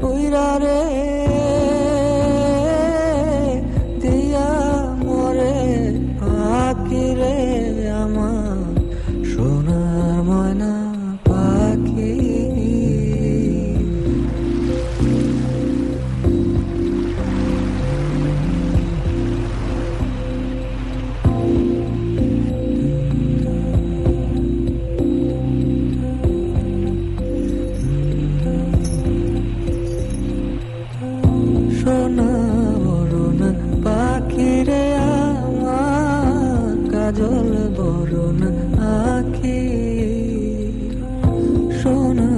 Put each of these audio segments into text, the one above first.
উইরা রে দিয়া মরে পাখি রে আমার সোনার ময়না পাখি। সোনা বরণ পাখি রে আমার কাজল বরণ আখি। সোনা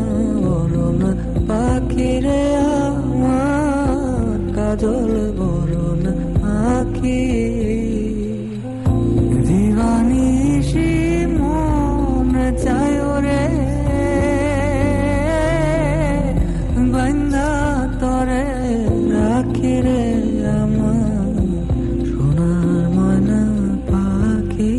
বরণ পাখি রে আমার কাজল বরণ আখি। দিবানিশি মন চায় রে বান্দা তরে রাখি রে আমার সোনার ময়না পাখি।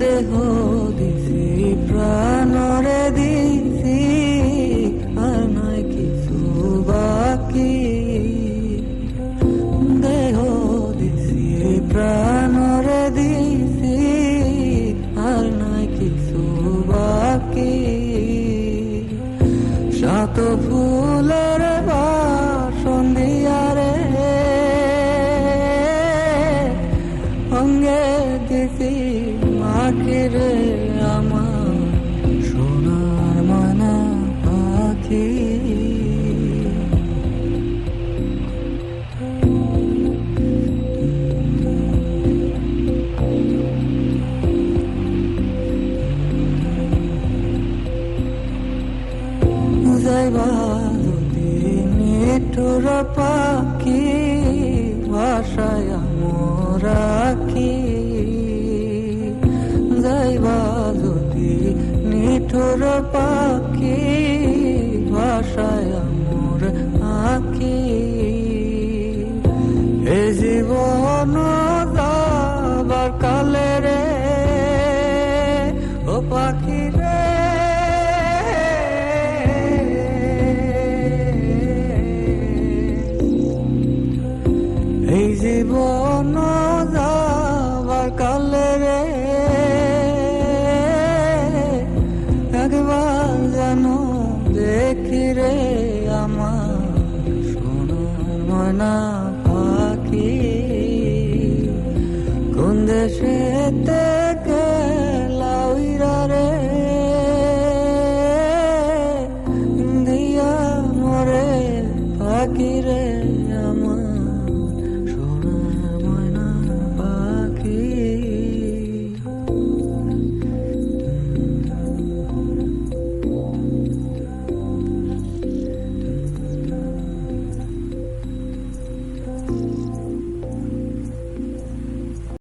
দেহ দিছি প্রাণরে দিছি আর নয় কিছু বাকি। দেহ দিছি প্রাণরে দিছি আর নয় কিছু বাকি। শত ফুলের বাসন দিয়া রে অঙ্গে দিছি মাখি রে আমার সোনার ময়না পাখি। যাইবা যদি নিঠুর পাখি ভাষায় মোর রাখি। যাইবা যদি নিঠুর পাখি ভাষায় মোর আখি। এ জীবন যাবার কালে রে ও পাখি রে এই জীবন যাবার কালে রে একবার যেন দেখি রে আমার সোনার ময়না পাখি। কোন দেশেতে গেলা উইরা রে দিয়া মরে পাখি রে আমার সোনার ময়না পাখি।